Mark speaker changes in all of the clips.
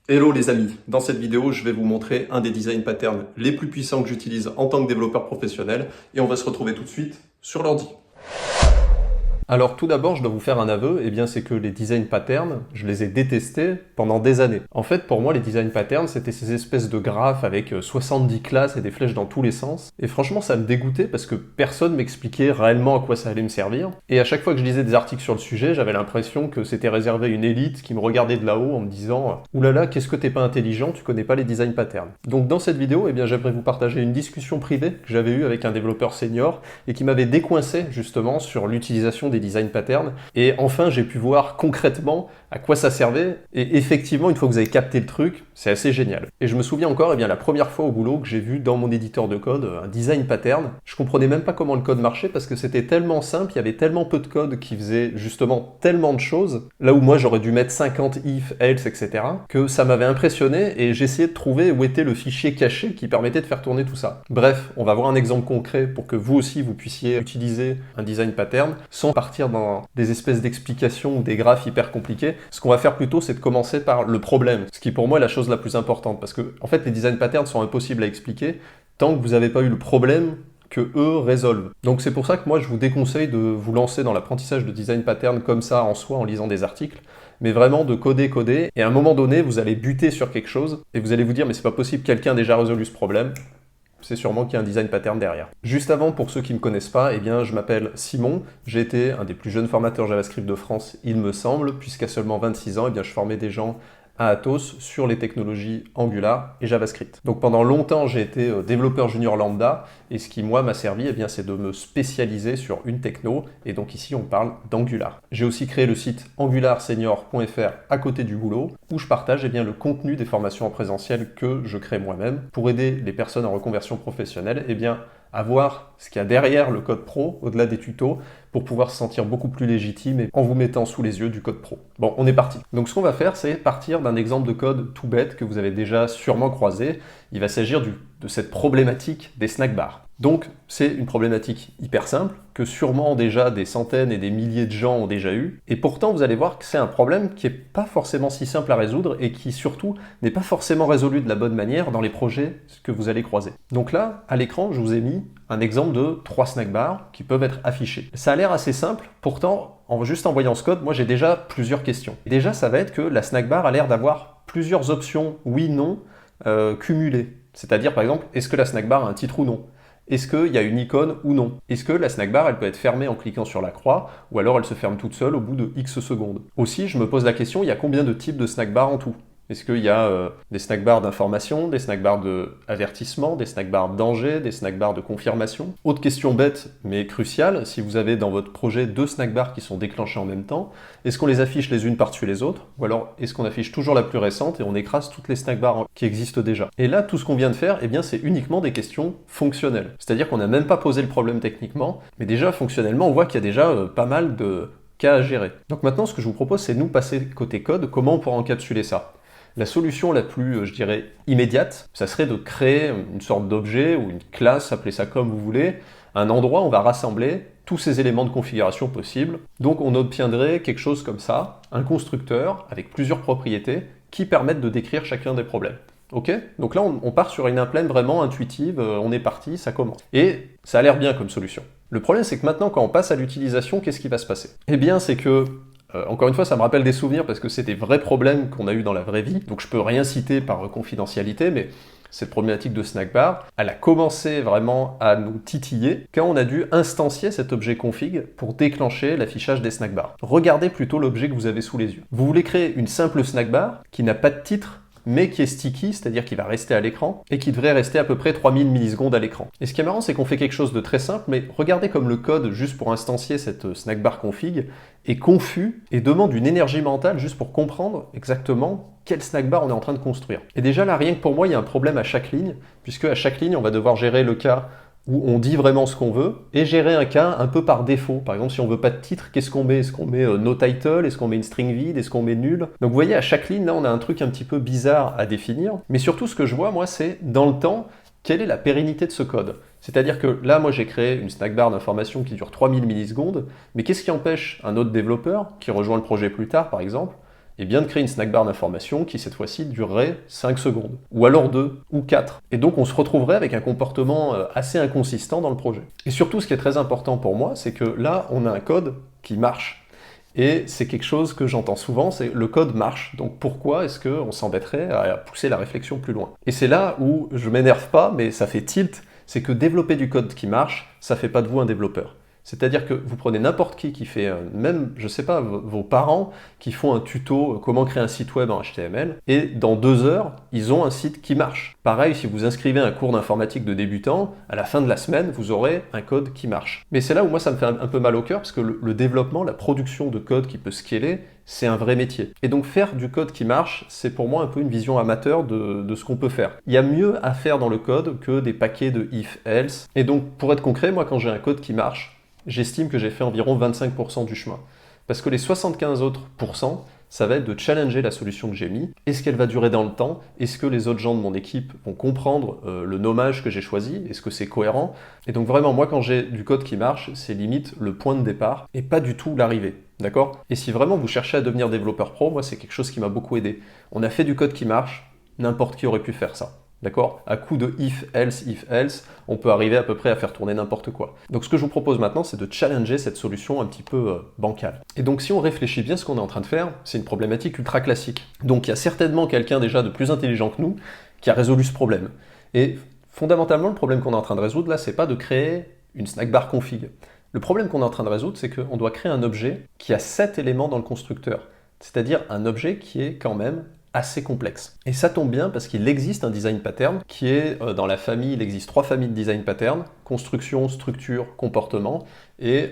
Speaker 1: Hello les amis, dans cette vidéo je vais vous montrer un des design patterns les plus puissants que j'utilise en tant que développeur professionnel et on va se retrouver tout de suite sur l'ordi. Alors tout d'abord, je dois vous faire un aveu, et bien c'est que les design patterns, je les ai détestés pendant des années. En fait, pour moi, les design patterns, c'était ces espèces de graphes avec 70 classes et des flèches dans tous les sens. Et franchement, ça me dégoûtait parce que personne m'expliquait réellement à quoi ça allait me servir. Et à chaque fois que je lisais des articles sur le sujet, j'avais l'impression que c'était réservé à une élite qui me regardait de là-haut en me disant « Oulala, qu'est-ce que t'es pas intelligent, tu connais pas les design patterns ». Donc dans cette vidéo, eh bien j'aimerais vous partager une discussion privée que j'avais eue avec un développeur senior et qui m'avait décoincé justement sur l'utilisation des design patterns. Et enfin, j'ai pu voir concrètement à quoi ça servait. Et effectivement, une fois que vous avez capté le truc, c'est assez génial. Et je me souviens encore, eh bien, la première fois au boulot que j'ai vu dans mon éditeur de code un design pattern, je comprenais même pas comment le code marchait parce que c'était tellement simple, il y avait tellement peu de code qui faisait justement tellement de choses, là où moi j'aurais dû mettre 50 if, else, etc., que ça m'avait impressionné et j'essayais de trouver où était le fichier caché qui permettait de faire tourner tout ça. Bref, on va voir un exemple concret pour que vous aussi vous puissiez utiliser un design pattern sans partir dans des espèces d'explications ou des graphes hyper compliqués. Ce qu'on va faire plutôt, c'est de commencer par le problème, ce qui pour moi est la chose la plus importante, parce que en fait les design patterns sont impossibles à expliquer tant que vous n'avez pas eu le problème que eux résolvent. Donc c'est pour ça que moi je vous déconseille de vous lancer dans l'apprentissage de design pattern comme ça en soi en lisant des articles, mais vraiment de coder, et à un moment donné vous allez buter sur quelque chose, et vous allez vous dire mais c'est pas possible, quelqu'un a déjà résolu ce problème. C'est sûrement qu'il y a un design pattern derrière. Juste avant, pour ceux qui ne me connaissent pas, eh bien, je m'appelle Simon, j'ai été un des plus jeunes formateurs JavaScript de France, il me semble, puisqu'à seulement 26 ans, eh bien, je formais des gens à Atos sur les technologies Angular et JavaScript. Donc pendant longtemps, j'ai été développeur junior lambda, et ce qui, moi, m'a servi, eh bien, c'est de me spécialiser sur une techno, et donc ici, on parle d'Angular. J'ai aussi créé le site angularsenior.fr à côté du boulot, où je partage eh bien, le contenu des formations en présentiel que je crée moi-même pour aider les personnes en reconversion professionnelle eh bien, à voir ce qu'il y a derrière le code pro, au-delà des tutos, pour pouvoir se sentir beaucoup plus légitime et en vous mettant sous les yeux du code pro. Bon, on est parti. Donc ce qu'on va faire, c'est partir d'un exemple de code tout bête que vous avez déjà sûrement croisé. Il va s'agir de cette problématique des snack bars. Donc c'est une problématique hyper simple, que sûrement déjà des centaines et des milliers de gens ont déjà eu, et pourtant vous allez voir que c'est un problème qui n'est pas forcément si simple à résoudre et qui surtout n'est pas forcément résolu de la bonne manière dans les projets que vous allez croiser. Donc là, à l'écran, je vous ai mis un exemple de 3 snack bars qui peuvent être affichés. Ça a l'air assez simple, pourtant, juste en voyant ce code, moi j'ai déjà plusieurs questions. Et déjà, ça va être que la snack bar a l'air d'avoir plusieurs options oui, non, cumulées. C'est-à-dire, par exemple, est-ce que la snack bar a un titre ou non? Est-ce qu'il y a une icône ou non? Est-ce que la snack bar, elle peut être fermée en cliquant sur la croix, ou alors elle se ferme toute seule au bout de X secondes? Aussi, je me pose la question, il y a combien de types de snack bar en tout? Est-ce qu'il y a des snack bars d'information, des snack bars d'avertissement, des snack bars de danger, des snack bars de confirmation? Autre question bête, mais cruciale, si vous avez dans votre projet 2 snack bars qui sont déclenchés en même temps, est-ce qu'on les affiche les unes par-dessus les autres? Ou alors est-ce qu'on affiche toujours la plus récente et on écrase toutes les snack bars qui existent déjà? Et là, tout ce qu'on vient de faire, eh bien, c'est uniquement des questions fonctionnelles. C'est-à-dire qu'on n'a même pas posé le problème techniquement, mais déjà, fonctionnellement, on voit qu'il y a déjà pas mal de cas à gérer. Donc maintenant, ce que je vous propose, c'est nous passer côté code, comment on pourra encapsuler ça? La solution la plus, je dirais, immédiate, ça serait de créer une sorte d'objet ou une classe, appelez ça comme vous voulez, un endroit où on va rassembler tous ces éléments de configuration possibles. Donc on obtiendrait quelque chose comme ça, un constructeur avec plusieurs propriétés qui permettent de décrire chacun des problèmes. Ok? Donc là, on part sur une inplane vraiment intuitive, on est parti, ça commence. Et ça a l'air bien comme solution. Le problème, c'est que maintenant, quand on passe à l'utilisation, qu'est-ce qui va se passer? Eh bien, c'est que encore une fois, ça me rappelle des souvenirs parce que c'est des vrais problèmes qu'on a eu dans la vraie vie. Donc je peux rien citer par confidentialité, mais cette problématique de snack bar, elle a commencé vraiment à nous titiller quand on a dû instancier cet objet config pour déclencher l'affichage des snack bars. Regardez plutôt l'objet que vous avez sous les yeux. Vous voulez créer une simple snack bar qui n'a pas de titre, mais qui est sticky, c'est-à-dire qui va rester à l'écran, et qui devrait rester à peu près 3000 millisecondes à l'écran. Et ce qui est marrant, c'est qu'on fait quelque chose de très simple, mais regardez comme le code, juste pour instancier cette snack bar config, est confus et demande une énergie mentale juste pour comprendre exactement quel snack bar on est en train de construire. Et déjà là, rien que pour moi, il y a un problème à chaque ligne, puisque à chaque ligne, on va devoir gérer le cas où on dit vraiment ce qu'on veut, et gérer un cas un peu par défaut. Par exemple, si on veut pas de titre, qu'est-ce qu'on met? Est-ce qu'on met no title? Est-ce qu'on met une string vide? Est-ce qu'on met nul? Donc vous voyez, à chaque ligne, là, on a un truc un petit peu bizarre à définir. Mais surtout, ce que je vois, moi, c'est, dans le temps, quelle est la pérennité de ce code? C'est-à-dire que là, moi, j'ai créé une snack bar d'information qui dure 3000 millisecondes, mais qu'est-ce qui empêche un autre développeur, qui rejoint le projet plus tard, par exemple, et bien de créer une snack bar d'information qui cette fois-ci durerait 5 secondes, ou alors 2 ou 4. Et donc on se retrouverait avec un comportement assez inconsistant dans le projet. Et surtout ce qui est très important pour moi, c'est que là on a un code qui marche. Et c'est quelque chose que j'entends souvent, c'est le code marche, donc pourquoi est-ce qu'on s'embêterait à pousser la réflexion plus loin? Et c'est là où je m'énerve pas, mais ça fait tilt, c'est que développer du code qui marche, ça fait pas de vous un développeur. C'est-à-dire que vous prenez n'importe qui fait, même, je sais pas, vos parents qui font un tuto comment créer un site web en HTML, et dans 2 heures, ils ont un site qui marche. Pareil, si vous inscrivez un cours d'informatique de débutant, à la fin de la semaine, vous aurez un code qui marche. Mais c'est là où moi ça me fait un peu mal au cœur, parce que le développement, la production de code qui peut scaler, c'est un vrai métier. Et donc faire du code qui marche, c'est pour moi un peu une vision amateur de ce qu'on peut faire. Il y a mieux à faire dans le code que des paquets de if, else. Et donc pour être concret, moi quand j'ai un code qui marche, j'estime que j'ai fait environ 25% du chemin. Parce que les 75 autres pourcents, ça va être de challenger la solution que j'ai mis. Est-ce qu'elle va durer dans le temps? Est-ce que les autres gens de mon équipe vont comprendre le nommage que j'ai choisi? Est-ce que c'est cohérent? Et donc vraiment, moi, quand j'ai du code qui marche, c'est limite le point de départ et pas du tout l'arrivée. D'accord? Et si vraiment vous cherchez à devenir développeur pro, moi, c'est quelque chose qui m'a beaucoup aidé. On a fait du code qui marche, n'importe qui aurait pu faire ça. D'accord? À coup de if, else, on peut arriver à peu près à faire tourner n'importe quoi. Donc ce que je vous propose maintenant, c'est de challenger cette solution un petit peu bancale. Et donc si on réfléchit bien ce qu'on est en train de faire, c'est une problématique ultra classique. Donc il y a certainement quelqu'un déjà de plus intelligent que nous qui a résolu ce problème. Et fondamentalement, le problème qu'on est en train de résoudre là, c'est pas de créer une snack bar config. Le problème qu'on est en train de résoudre, c'est qu'on doit créer un objet qui a 7 éléments dans le constructeur. C'est-à-dire un objet qui est quand même assez complexe. Et ça tombe bien parce qu'il existe un design pattern qui est dans la famille, il existe 3 familles de design pattern, construction, structure, comportement, et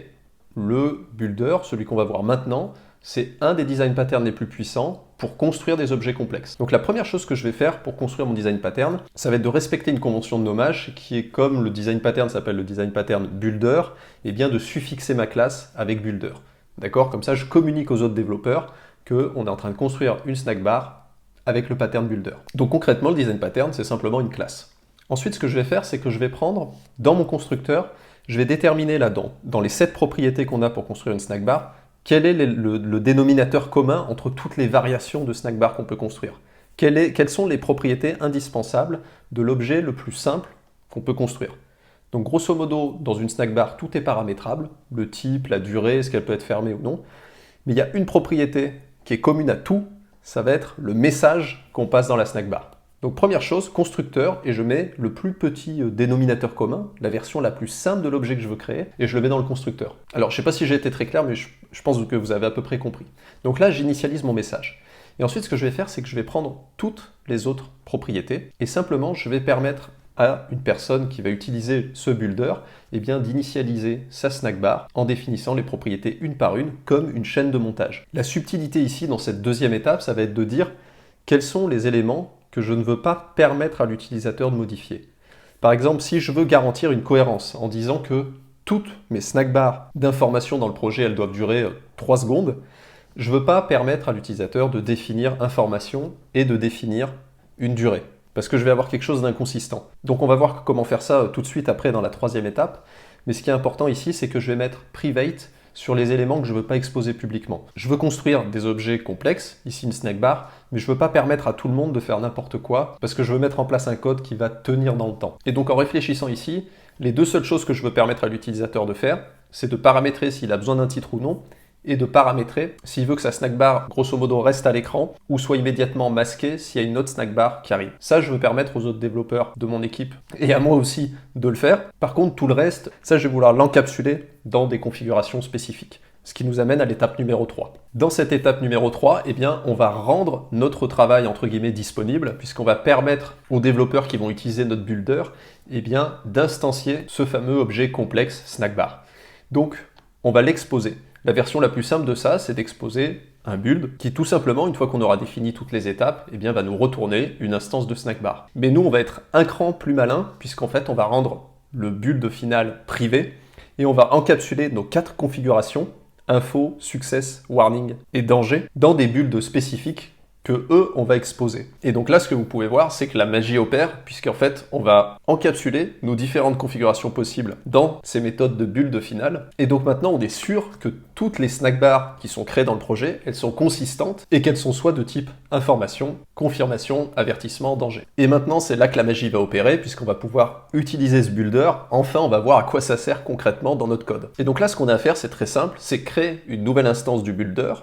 Speaker 1: le builder, celui qu'on va voir maintenant, c'est un des design patterns les plus puissants pour construire des objets complexes. Donc la première chose que je vais faire pour construire mon design pattern, ça va être de respecter une convention de nommage qui est comme le design pattern s'appelle le design pattern builder, et bien de suffixer ma classe avec builder. D'accord? Comme ça, je communique aux autres développeurs qu'on est en train de construire une snack bar avec le pattern builder. Donc concrètement, le design pattern, c'est simplement une classe. Ensuite, ce que je vais faire, c'est que je vais prendre, dans mon constructeur, je vais déterminer là-dedans, dans les 7 propriétés qu'on a pour construire une snack bar, quel est le dénominateur commun entre toutes les variations de snack bar qu'on peut construire. Quelles sont les propriétés indispensables de l'objet le plus simple qu'on peut construire. Donc grosso modo, dans une snack bar, tout est paramétrable, le type, la durée, est-ce qu'elle peut être fermée ou non. Mais il y a une propriété qui est commune à tout, ça va être le message qu'on passe dans la snack bar. Donc première chose, constructeur, et je mets le plus petit dénominateur commun, la version la plus simple de l'objet que je veux créer, et je le mets dans le constructeur. Alors je ne sais pas si j'ai été très clair, mais je pense que vous avez à peu près compris. Donc là, j'initialise mon message. Et ensuite, ce que je vais faire, c'est que je vais prendre toutes les autres propriétés, et simplement, je vais permettre à une personne qui va utiliser ce builder eh bien, d'initialiser sa snack bar en définissant les propriétés une par une comme une chaîne de montage. La subtilité ici dans cette deuxième étape, ça va être de dire quels sont les éléments que je ne veux pas permettre à l'utilisateur de modifier. Par exemple, si je veux garantir une cohérence en disant que toutes mes snack bars d'informations dans le projet, elles doivent durer 3 secondes, je ne veux pas permettre à l'utilisateur de définir information et de définir une durée. Parce que je vais avoir quelque chose d'inconsistant. Donc on va voir comment faire ça tout de suite après dans la troisième étape. Mais ce qui est important ici, c'est que je vais mettre private sur les éléments que je ne veux pas exposer publiquement. Je veux construire des objets complexes, ici une snack bar, mais je ne veux pas permettre à tout le monde de faire n'importe quoi, parce que je veux mettre en place un code qui va tenir dans le temps. Et donc en réfléchissant ici, les 2 seules choses que je veux permettre à l'utilisateur de faire, c'est de paramétrer s'il a besoin d'un titre ou non, et de paramétrer s'il veut que sa snack bar, grosso modo, reste à l'écran ou soit immédiatement masquée s'il y a une autre snack bar qui arrive. Ça, je veux permettre aux autres développeurs de mon équipe et à moi aussi de le faire. Par contre, tout le reste, ça, je vais vouloir l'encapsuler dans des configurations spécifiques. Ce qui nous amène à l'étape numéro 3. Dans cette étape numéro 3, eh bien, on va rendre notre travail, entre guillemets, disponible, puisqu'on va permettre aux développeurs qui vont utiliser notre builder eh bien, d'instancier ce fameux objet complexe snack bar. Donc, on va l'exposer. La version la plus simple de ça, c'est d'exposer un build qui, tout simplement, une fois qu'on aura défini toutes les étapes, eh bien, va nous retourner une instance de snack bar. Mais nous, on va être un cran plus malin, puisqu'en fait, on va rendre le build final privé et on va encapsuler nos 4 configurations, info, success, warning et danger, dans des builds spécifiques que eux, on va exposer. Et donc là, ce que vous pouvez voir, c'est que la magie opère, puisqu'en fait, on va encapsuler nos différentes configurations possibles dans ces méthodes de build finale. Et donc maintenant, on est sûr que toutes les snack bars qui sont créées dans le projet, elles sont consistantes et qu'elles sont soit de type information, confirmation, avertissement, danger. Et maintenant, c'est là que la magie va opérer, puisqu'on va pouvoir utiliser ce builder. Enfin, on va voir à quoi ça sert concrètement dans notre code. Et donc là, ce qu'on a à faire, c'est très simple, c'est créer une nouvelle instance du builder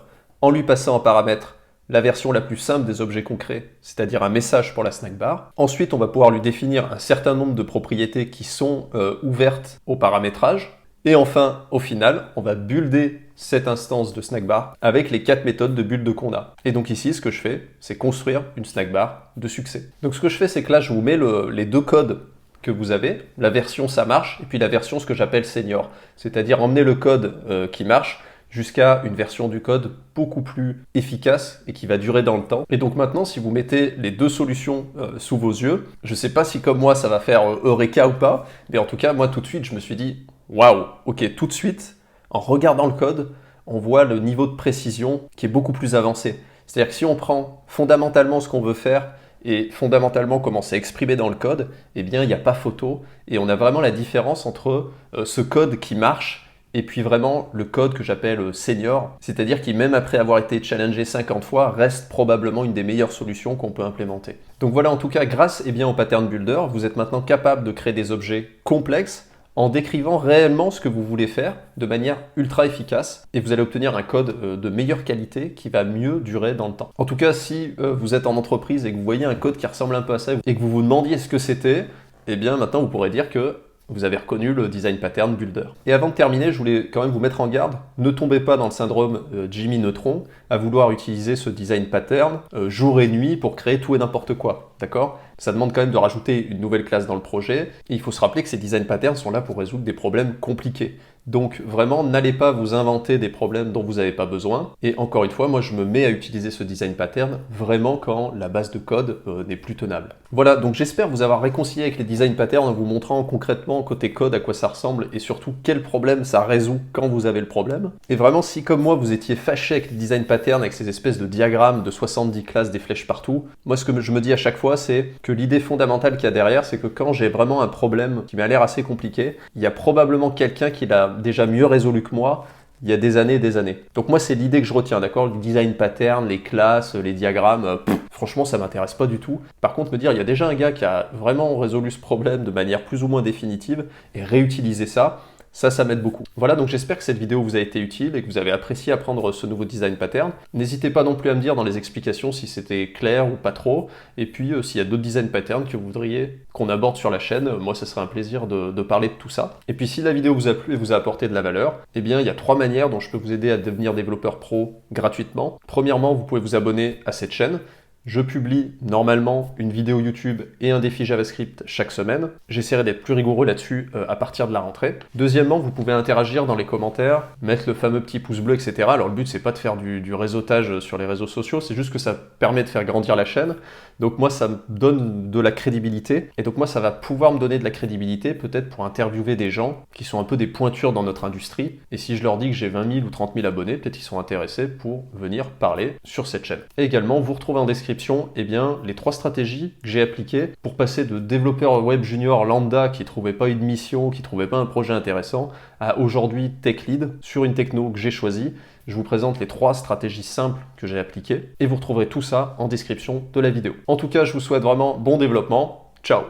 Speaker 1: en lui passant en paramètre la version la plus simple des objets concrets, c'est-à-dire un message pour la snack bar. Ensuite, on va pouvoir lui définir un certain nombre de propriétés qui sont ouvertes au paramétrage. Et enfin, au final, on va builder cette instance de snack bar avec les 4 méthodes de build qu'on a. Et donc ici, ce que je fais, c'est construire une snack bar de succès. Donc ce que je fais, c'est que là, je vous mets les 2 codes que vous avez, la version ça marche, et puis la version ce que j'appelle senior, c'est-à-dire emmener le code qui marche jusqu'à une version du code beaucoup plus efficace et qui va durer dans le temps. Et donc maintenant, si vous mettez les 2 solutions sous vos yeux, je ne sais pas si comme moi ça va faire Eureka ou pas, mais en tout cas, moi tout de suite, je me suis dit, waouh, ok, tout de suite, en regardant le code, on voit le niveau de précision qui est beaucoup plus avancé. C'est-à-dire que si on prend fondamentalement ce qu'on veut faire et fondamentalement comment c'est exprimé dans le code, eh bien, il n'y a pas photo et on a vraiment la différence entre ce code qui marche et puis vraiment le code que j'appelle senior, c'est-à-dire qui même après avoir été challengé 50 fois, reste probablement une des meilleures solutions qu'on peut implémenter. Donc voilà, en tout cas, grâce au Pattern Builder, vous êtes maintenant capable de créer des objets complexes en décrivant réellement ce que vous voulez faire de manière ultra efficace et vous allez obtenir un code de meilleure qualité qui va mieux durer dans le temps. En tout cas, si vous êtes en entreprise et que vous voyez un code qui ressemble un peu à ça et que vous vous demandiez ce que c'était, eh bien maintenant vous pourrez dire que vous avez reconnu le Design Pattern Builder. Et avant de terminer, je voulais quand même vous mettre en garde, ne tombez pas dans le syndrome Jimmy Neutron, à vouloir utiliser ce Design Pattern jour et nuit pour créer tout et n'importe quoi, d'accord ? Ça demande quand même de rajouter une nouvelle classe dans le projet, et il faut se rappeler que ces Design Patterns sont là pour résoudre des problèmes compliqués. Donc vraiment, n'allez pas vous inventer des problèmes dont vous n'avez pas besoin, et encore une fois, moi je me mets à utiliser ce Design Pattern vraiment quand la base de code n'est plus tenable. Voilà, donc j'espère vous avoir réconcilié avec les Design Patterns en vous montrant concrètement côté code à quoi ça ressemble, et surtout quel problème ça résout quand vous avez le problème. Et vraiment, si comme moi vous étiez fâché avec les Design Patterns, avec ces espèces de diagrammes de 70 classes, des flèches partout, moi ce que je me dis à chaque fois, c'est que l'idée fondamentale qu'il y a derrière, c'est que quand j'ai vraiment un problème qui m'a l'air assez compliqué, il y a probablement quelqu'un qui l'a déjà mieux résolu que moi il y a des années et des années. Donc moi, c'est l'idée que je retiens, d'accord ? Le design pattern, les classes, les diagrammes, franchement, ça m'intéresse pas du tout. Par contre, me dire, il y a déjà un gars qui a vraiment résolu ce problème de manière plus ou moins définitive et réutiliser ça, ça m'aide beaucoup. Voilà, donc j'espère que cette vidéo vous a été utile et que vous avez apprécié apprendre ce nouveau design pattern. N'hésitez pas non plus à me dire dans les explications si c'était clair ou pas trop. Et puis, s'il y a d'autres design patterns que vous voudriez qu'on aborde sur la chaîne, moi, ce serait un plaisir de parler de tout ça. Et puis, si la vidéo vous a plu et vous a apporté de la valeur, eh bien, il y a 3 manières dont je peux vous aider à devenir développeur pro gratuitement. Premièrement, vous pouvez vous abonner à cette chaîne. Je publie normalement une vidéo YouTube et un défi JavaScript chaque semaine. J'essaierai d'être plus rigoureux là-dessus à partir de la rentrée. Deuxièmement, vous pouvez interagir dans les commentaires, mettre le fameux petit pouce bleu, etc. Alors le but, c'est pas de faire du réseautage sur les réseaux sociaux, c'est juste que ça permet de faire grandir la chaîne. Donc moi, ça me donne de la crédibilité. Et donc moi, ça va pouvoir me donner de la crédibilité peut-être pour interviewer des gens qui sont un peu des pointures dans notre industrie. Et si je leur dis que j'ai 20 000 ou 30 000 abonnés, peut-être qu'ils sont intéressés pour venir parler sur cette chaîne. Et également, vous retrouvez en description eh bien, les 3 stratégies que j'ai appliquées pour passer de développeur web junior lambda qui ne trouvait pas une mission, qui ne trouvait pas un projet intéressant, à aujourd'hui tech lead sur une techno que j'ai choisie. Je vous présente les 3 stratégies simples que j'ai appliquées et vous retrouverez tout ça en description de la vidéo. En tout cas, je vous souhaite vraiment bon développement. Ciao!